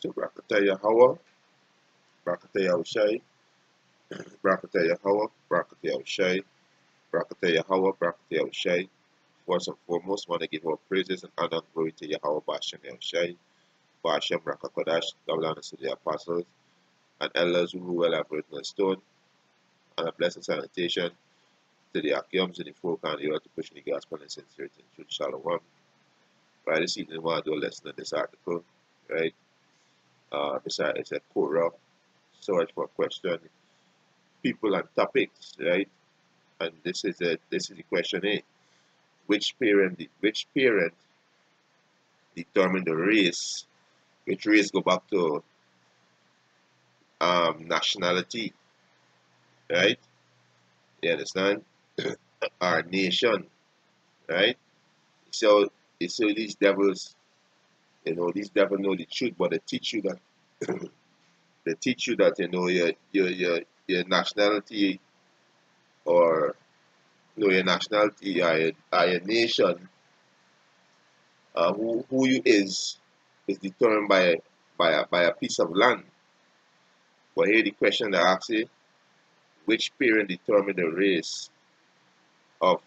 So Brakata Yahweh, Brakata Yahushai, Brakata Yahweh, Brakata Yahushai, Brakata Yahweh, Brakata Yahushai. First and foremost, want to give all praises and honor and glory to Yahweh Bashem Yahushai, Bashem Rakakodash, double honors to the apostles and elders who will have written a stone, and a blessed salutation to the Akiums and the folk and the earth to push the gospel and sincerity and truth. Shalom. Right, this evening, I want to do a lesson on this article, right? It's a Quora, search for question, people and topics, right? And this is the question A. Which parent determine the race? Which race go back to nationality, right? You understand? Our nation, right? So these devils, these devils know the truth, but they teach you that your nationality, or your nationality or your nation, who you is determined by a piece of land. But here the question that asks you, which parent determine the race of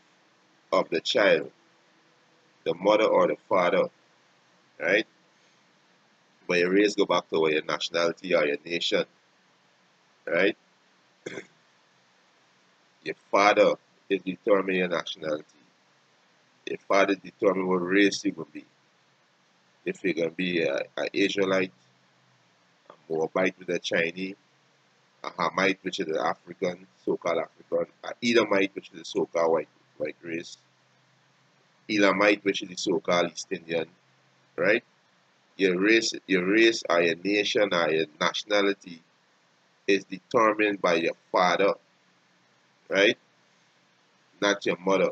the child, the mother or the father, right? But your race go back to your nationality or your nation, right? Your father is determining your nationality. Your father determine what race you're gonna be. If you're gonna be an Israelite, a Moabite with a Chinese, a Hamite, which is the African, so-called African, a Edomite, which is the so-called white race, Elamite, which is the so-called East Indian, right? Your race or your nation or your nationality is determined by your father, right? Not your mother,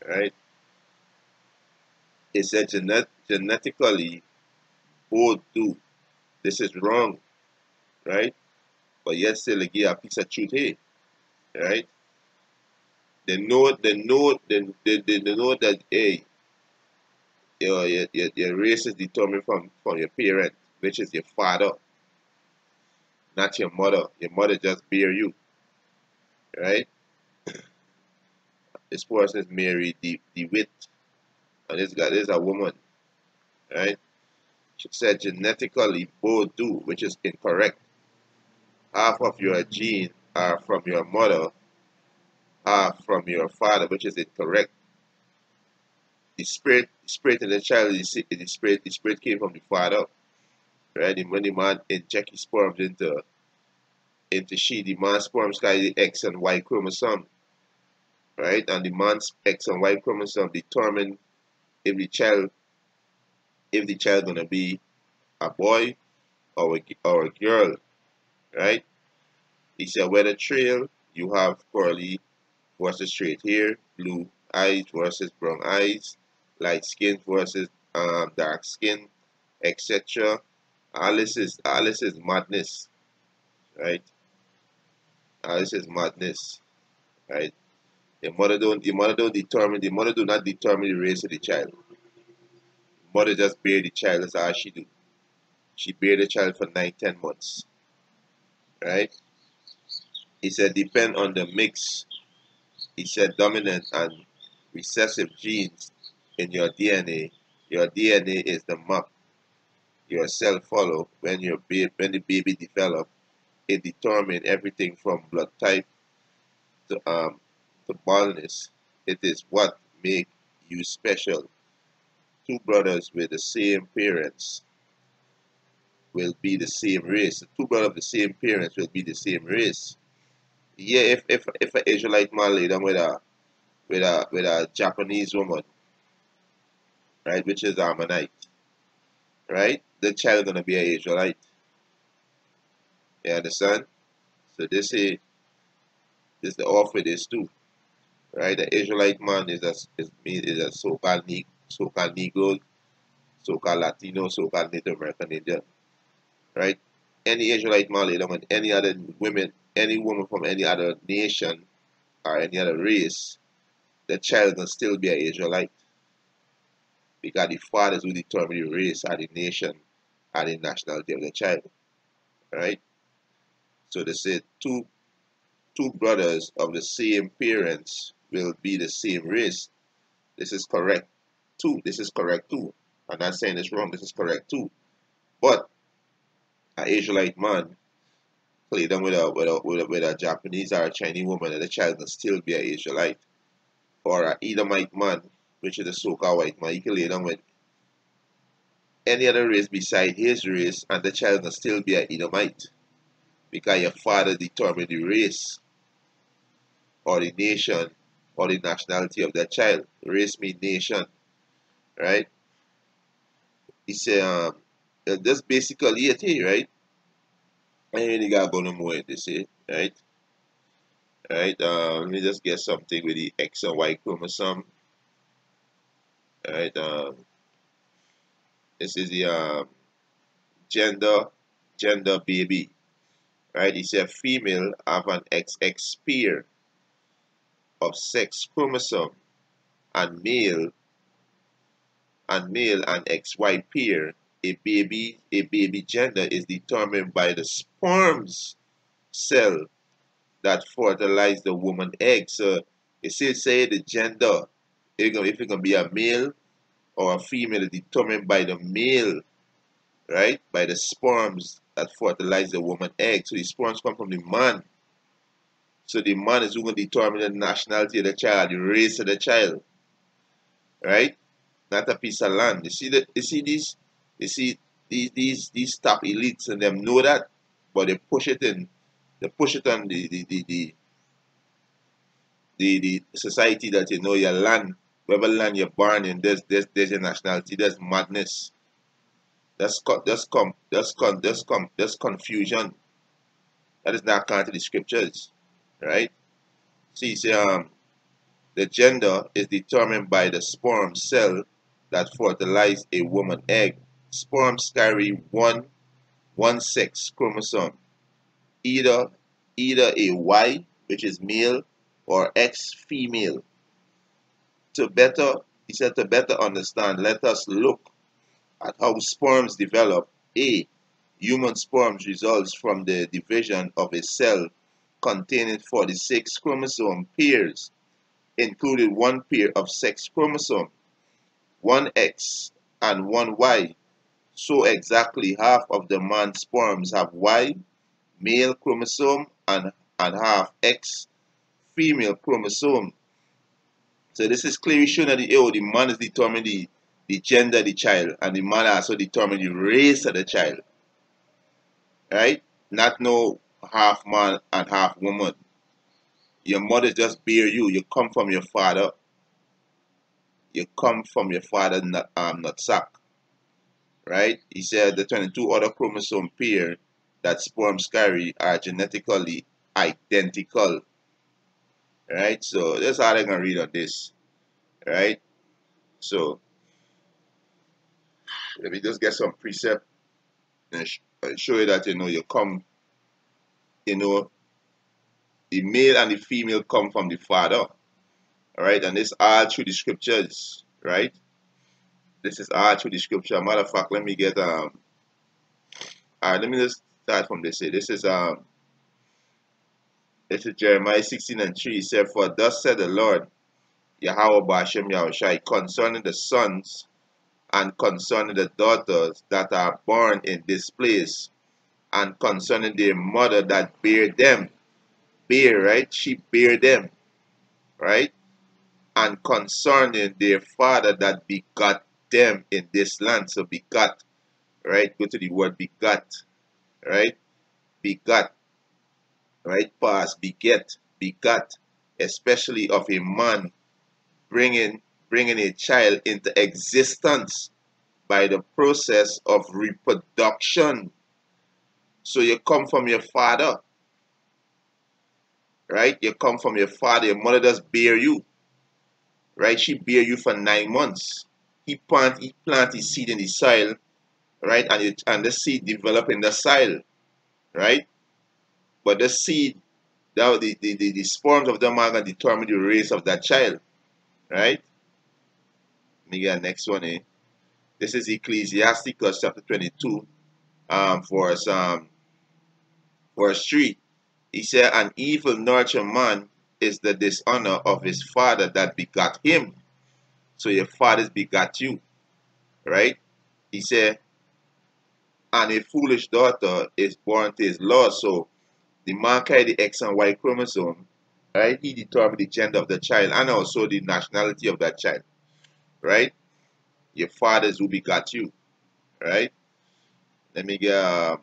right? It said genetically both do. This is wrong, right? But yet still they give a piece of truth here, right? They know that, hey, your race is determined from your parent, which is your father, not your mother. Your mother just bear you, right? This person is Mary DeWitt, and this guy is a woman, right? She said genetically both do, which is incorrect. Half of your gene are from your mother, half from your father, which is incorrect. The spirit in the child the spirit came from the father, right? And when the man inject his sperms into she, the man's sperms carry the X and Y chromosome, right? And the man's X and Y chromosome determine if the child gonna be a boy or a girl, right? He said whether trail you have curly versus straight hair, blue eyes versus brown eyes, light skin versus dark skin, etc. All this is madness, right? All this is madness, right? The mother do not determine the race of the child. The mother just bear the child, that's all she do. She bear the child for 9, 10 months, right? He said depend on the mix. He said dominant and recessive genes in your DNA. Your DNA is the map your cell follow when when the baby develop. It determines everything from blood type to baldness. It is what make you special. Two brothers with the same parents will be the same race. The two brothers of the same parents will be the same race. Yeah, if an Israelite man lay down with a Japanese woman, right, which is Ammonite, right, the child gonna be an Israelite. You understand? So this the offer this too, right? The Israelite man is a so-called Negro, so-called Latino, so-called Native American Indian, right? Any Israelite man lay down with any woman from any other nation or any other race, the child can still be an Israelite because the fathers will determine the race or the nation and the nationality of the child. Right? So they say two brothers of the same parents will be the same race. This is correct too. This is correct too. I'm not saying it's wrong. This is correct too. But an Israelite man play them with a Japanese or a Chinese woman, and the child can still be an Israelite. Or an Edomite man, which is a so-called white man, he can lay down with any other race beside his race, and the child can still be an Edomite. Because your father determined the race or the nation or the nationality of that child. Race means nation, right? He said, that's basically it here, right? I ain't really gotta go no more in this here, right? Right, let me just get something with the X and Y chromosome. Right, this is the gender baby. Right, it's a female have an XX pair of sex chromosome, and male and XY pair. A baby gender is determined by the sperms cell that fertilize the woman egg. So it still say the gender. If it can be a male or a female is determined by the male, right? By the sperms that fertilize the woman egg. So the sperms come from the man. So the man is who going to determine the nationality of the child, the race of the child, right? Not a piece of land. You see that? You see these top elites, and them know that, but they push it in. They push it on the society that you know your land, whatever land you're born in. There's your nationality. There's madness. That's confusion. That is not according to the scriptures, right? See, the gender is determined by the sperm cell that fertilize a woman egg. Sperms carry one sex chromosome, either a Y, which is male, or X, female. He said, to better understand, let us look at how sperms develop. A. Human sperms results from the division of a cell containing 46 chromosome pairs, including one pair of sex chromosome, one X and one Y. So exactly half of the man's sperms have Y, male chromosome, and half X, female chromosome. So this is clearly showing that the man is determining the gender of the child, and the man also determine the race of the child. Right? Not no half man and half woman. Your mother just bear you. You come from your father. You come from your father not sack. Right? He said the 22 other chromosome pair that sperms carry are genetically identical. Right? So that's all I can read on this. Right? So let me just get some precept and show you that you know the male and the female come from the father. All right, and this all through the scriptures. Right? This is all through the scripture. Matter of fact, let me get all right, let me just start from this here. This is Jeremiah 16:3. It said, for thus said the Lord, Yahweh Bashem Yahushai, concerning the sons and concerning the daughters that are born in this place, and concerning their mother that bear them. Bear, right? She bear them, right? And concerning their father that begot them in this land. So begot, right? Go to the word begot, right? Begot, right? Past, beget, begot, especially of a man bringing a child into existence by the process of reproduction. So you come from your father, right? You come from your father. Your mother does bear you, right? She bear you for 9 months. He plant his seed in the soil, right? And the seed develop in the soil, right? But the seed, the sperms of the man can determine the race of that child, right? Let me get the next one, eh? This is Ecclesiasticus chapter 22. verse 3. He said, an evil nurtured man is the dishonor of his father that begot him. So your fathers begot you, right? He said, and a foolish daughter is born to his law. So the man carry the X and Y chromosome, right? He determined the gender of the child and also the nationality of that child, right? Your fathers who begot you, right? Let me get,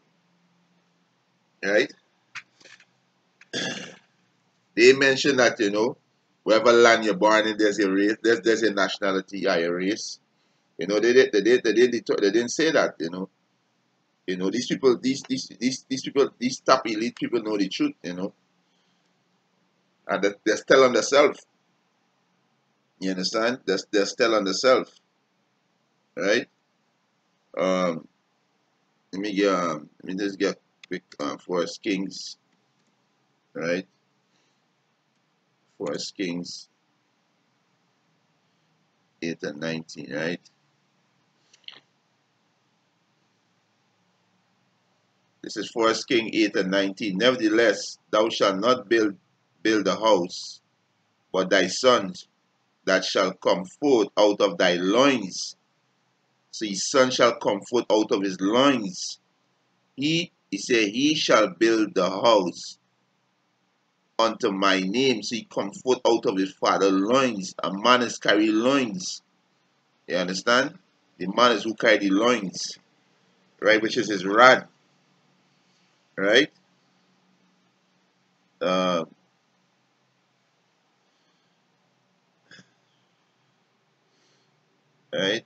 right? They mentioned that, wherever land you're born in, there's a race, there's a nationality or a race. They didn't say that, these people, these people, these top elite people know the truth, and they're still on themselves. You understand? They're still on themselves, right? Um, let me just get quick Forest Kings, right? Forest Kings 8 and 19, right? This is Forest King 8 and 19. Nevertheless, thou shalt not build a house, but thy sons that shall come forth out of thy loins. So his son shall come forth out of his loins. He said, he shall build the house unto my name. So he come forth out of his father's loins. A man is carry loins. You understand? The man is who carry the loins, right? Which is his rod, right? Uh, right?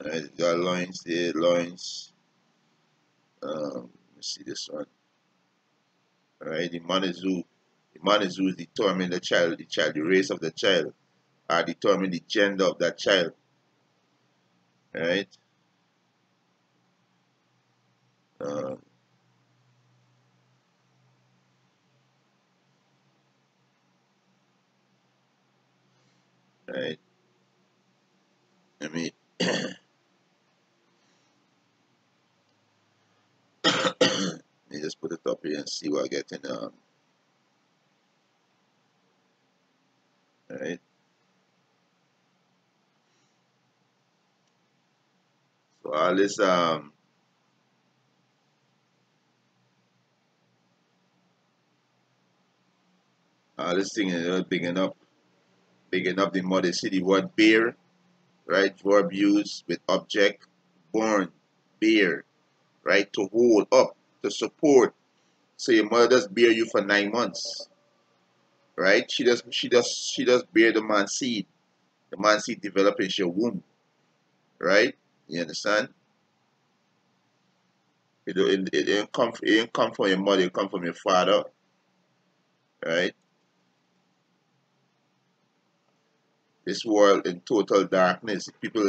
Right? Got loins there, loins. Let's see this one. Right? The man is who determine the race of the child, or determine the gender of that child. Right? Um, right? Let me let me just put it up here and see what I get in right? So all this thing is bigging up the mother. See the word bear, right? Verb used with object, born, bear, right? To hold up, to support. So your mother does bear you for 9 months, right? She does bear the man's seed. The man's seed develop in your womb, right? You understand? It didn't come from your mother, it come from your father, right? This world in total darkness. The people,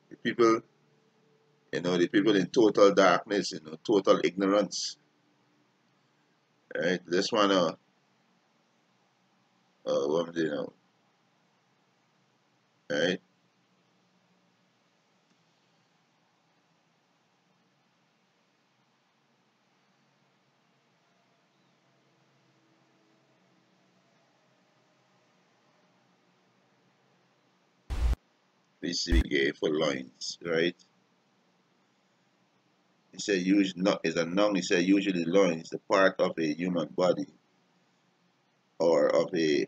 the people in total darkness, total ignorance, right? This one, what right? This we get for loins, right? He said, use not is a noun. He said, usually loin is the part of a human body or of a.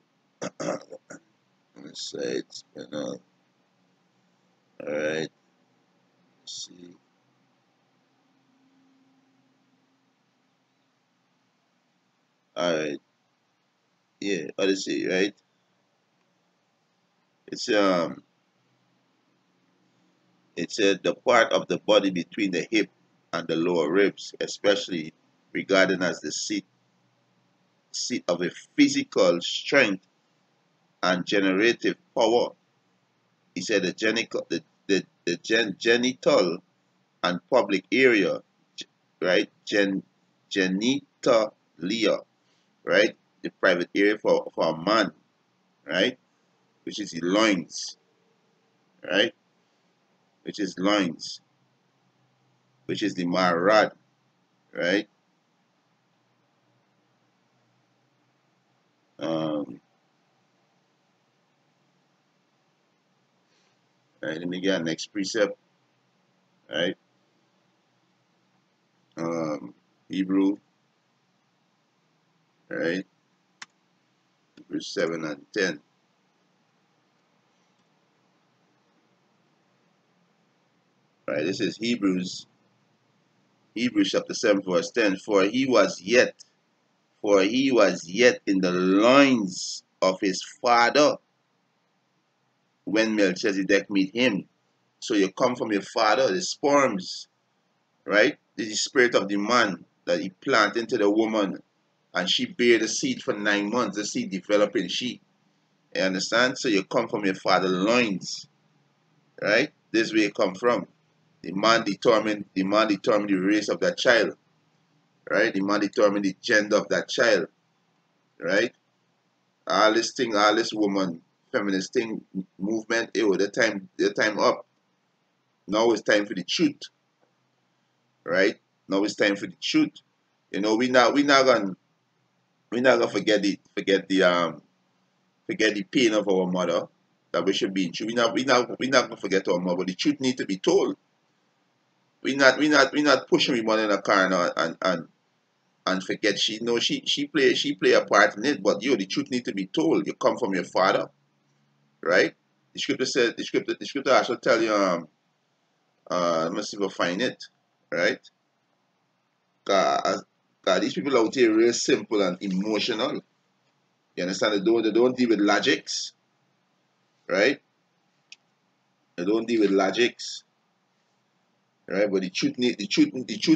Let's say it's all right. Let's see, all right, yeah. Odyssey, right? It's it said the part of the body between the hip and the lower ribs, especially regarded as the seat of a physical strength and generative power. He said the genital and public area, right? Genitalia, right? The private area for a man, right? Which is the loins, right? Which is loins, which is the marad, right? Um, right, let me get our next precept, right? Hebrew, right? Verse 7 and 10. Right, this is Hebrews chapter 7, verse 10. For he was yet in the loins of his father when Melchizedek meet him. So you come from your father, the sperms, right? This is the spirit of the man that he planted into the woman, and she bear the seed for 9 months. The seed developing she. You understand? So you come from your father's loins, right? This is where you come from. The man determined the race of that child, right? The man determined the gender of that child, right? All this thing, all this woman, feminist thing, movement, the time up. Now it's time for the truth, right? Now it's time for the truth. We not gonna forget the pain of our mother that we should be in truth. We not gonna forget our mother, but the truth need to be told. We not pushing we mother in a car and forget she play a part in it, but the truth need to be told. You come from your father, right? The scripture actually tell you let me see if I find it, right? Cause, 'cause these people out here real simple and emotional. You understand? They don't deal with logics, right? They don't deal with logics, right? But the truth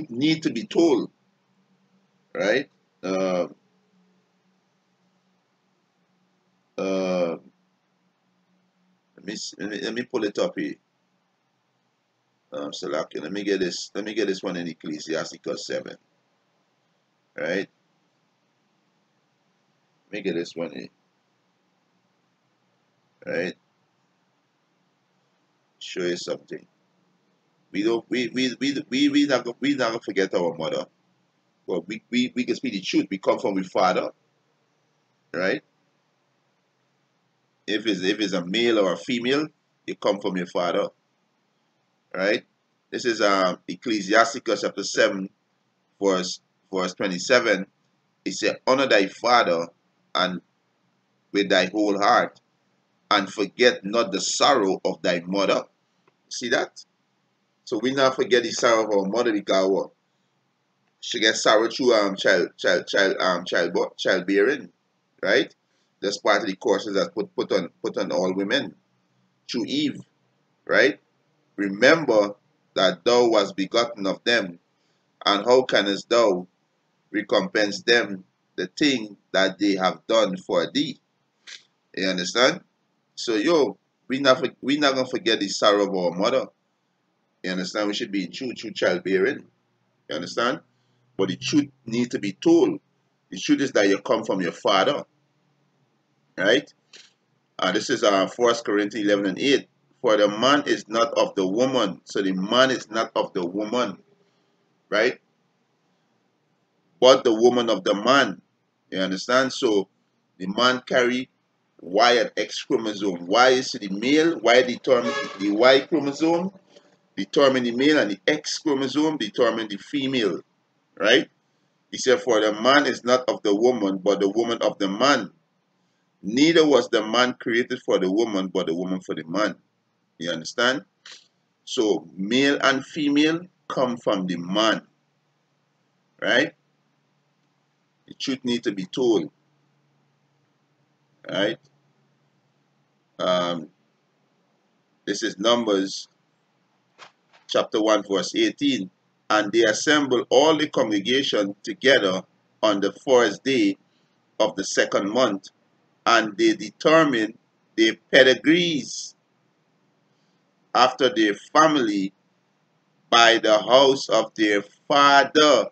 need to be told, right? Uh, uh, let me pull it up here. Select it. Let me get this one in Ecclesiasticus 7, right? Let me get this one in, right? Show you something. We don't we not gonna forget our mother. But we can speak the truth. We come from our father, right? If it's a male or a female, you come from your father, right? This is Ecclesiasticus chapter 7, verse 27. It said, honor thy father and with thy whole heart, and forget not the sorrow of thy mother. See that? So we not forget the sorrow of our mother because what? She gets sorrow through childbearing, right? That's part of the courses that put on all women through Eve, right? Remember that thou was begotten of them, and how canst thou recompense them the thing that they have done for thee? You understand? So we not gonna forget the sorrow of our mother. You understand? We should be true childbearing. You understand? But the truth needs to be told. The truth is that you come from your father, right? This is 1 Corinthians 11 and 8. For the man is not of the woman. So the man is not of the woman, right? But the woman of the man. You understand? So the man carry Y and X chromosome. Y is the male, Y determine the Y chromosome, determine the male, and the X chromosome determine the female, right? He said, for the man is not of the woman, but the woman of the man. Neither was the man created for the woman, but the woman for the man. You understand? So male and female come from the man, right? The truth needs to be told, right? Um, this is Numbers chapter 1, verse 18. And they assembled all the congregation together on the first day of the second month, and they determined their pedigrees after their family by the house of their father.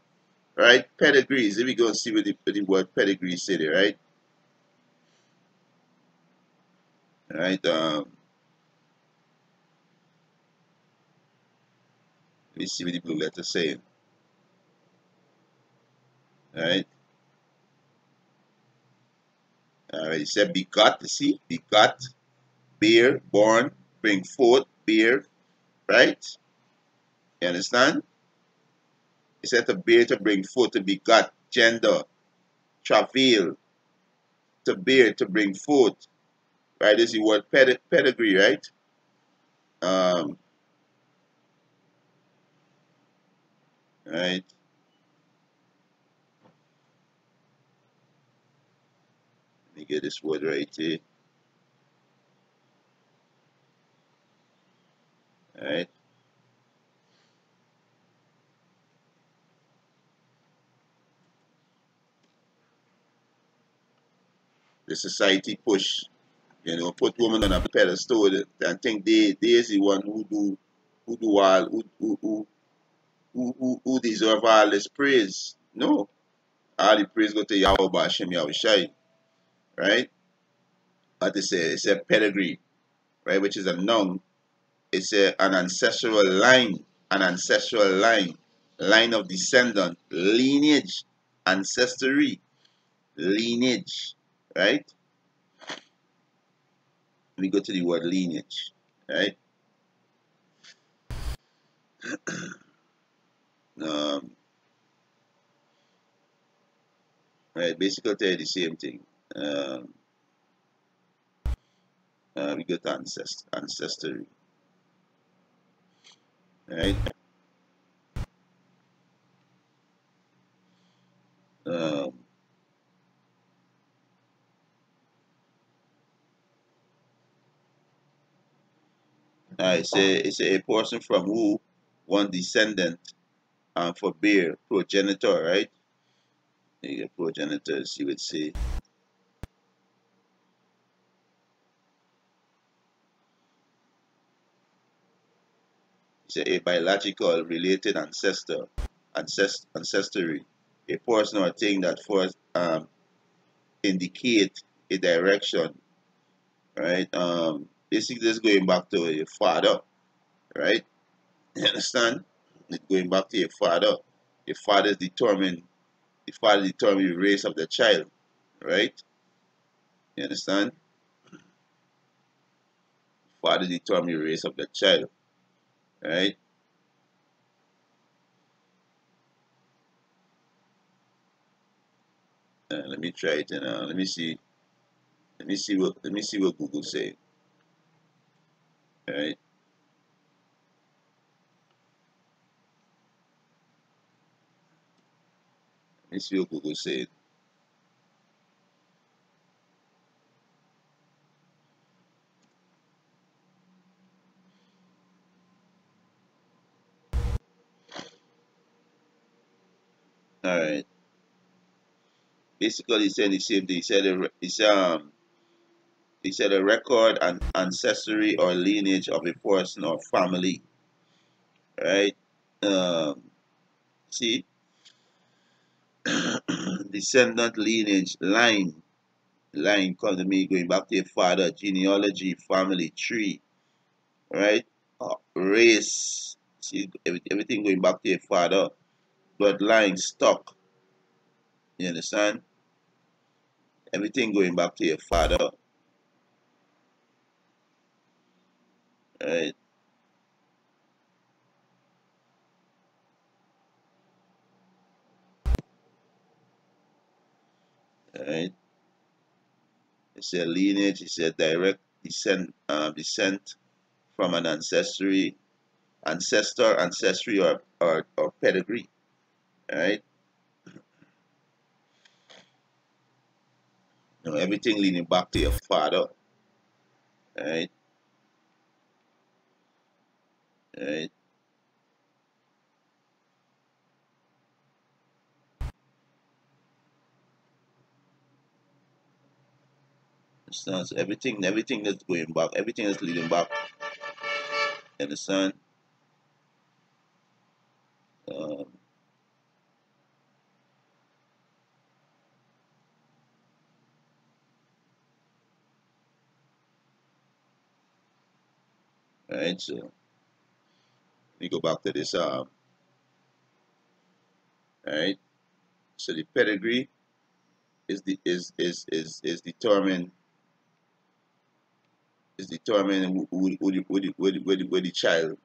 Right? Pedigrees. Let me go and see what the word pedigree say there, right? Right? Let me see what the blue letter saying. Alright. Alright, it said begot, you see? Begot, bear, born, bring forth, bear, right? You understand? It said to bear, to bring forth, to begot, gender, travail, to bear, to bring forth, right? This is the word pedigree, right? Um, right? Let me get this word right here. Alright? The society push, put women on a pedestal and think they is the one who do all who deserve all this praise. No. All the praise go to Yahweh Bashem Yahushai, right? But it's a pedigree, right? Which is a noun. It's an ancestral line, line of descendant, lineage, ancestry, lineage, right? We go to the word lineage, right? Um, right, basically tell you the same thing. Um, we go to ancestry, right? Um, it's a person from who one descendant for bear, progenitor, right? You progenitor, see what say. It's a biological related ancestry, a person or thing that first indicate a direction, right? Basically, this going back to your father, right? You understand? It's going back to your father. Your father determine the race of the child, right? You understand? Father determine the race of the child, right? Let me try it and let me see. Let me see what Google say. All right. Let me see what Google said. All right. Basically, he said the same thing. He said a record and ancestry or lineage of a person or family, right? Um, see, descendant lineage line come to me going back to your father, genealogy, family tree, right? Race, see everything going back to your father, bloodline, stock. You understand? Everything going back to your father, right? Right? It's a lineage. It's a direct descent from an ancestry, or pedigree. Right? Everything leading back to your father. Right? Right? So everything that's going back, everything that's leading back. Understand? Um, right? So me go back to this. Right. So the pedigree is determined where the child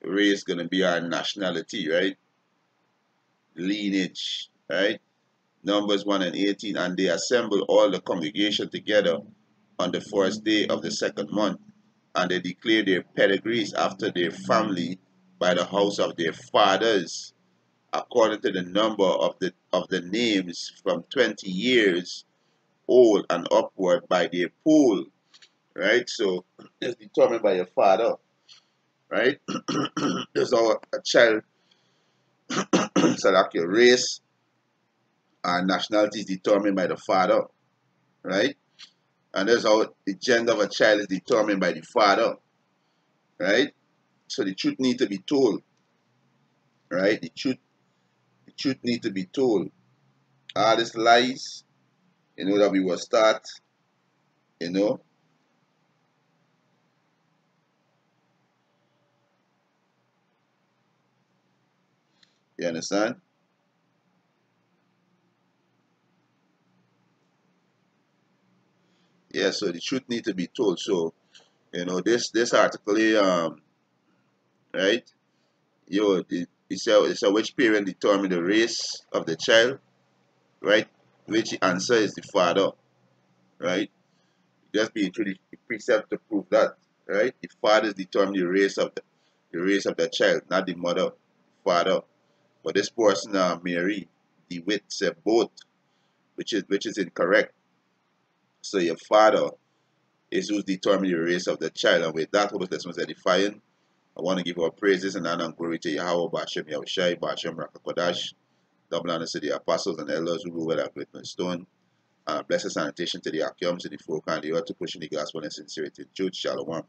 race gonna be, our nationality, right? Lineage, right? Numbers 1 and 18, and they assemble all the congregation together on the first day of the second month, and they declare their pedigrees after their family by the house of their fathers, according to the number of the names from 20 years old and upward by their pool, right? So it's determined by your father, right? There's a child, so like your race and nationality is determined by the father, right? And there's how the gender of a child is determined by the father, right? So the truth need to be told, right? The truth need to be told. All these lies, that we will start, you know, you understand? Yeah, so the truth need to be told. So, this article here, right? It said which parent determine the race of the child, right? Which answer is the father, right? Just be through the precept to prove that, right? The fathers determine the race of the child, not the mother, father. But this person, Mary DeWitt, said both, which is incorrect. So your father is who's determining the race of the child, and with that, hope this was edifying. I want to give our praises and honor and glory to Yahweh, Bashem Yahushai, Bashem Rakakodash, double honor to the apostles and elders who rule with a great stone. Blessed sanitation to the Akiums, to the folk and the earth to pushing the gospel in sincerity. Jude, Shalom.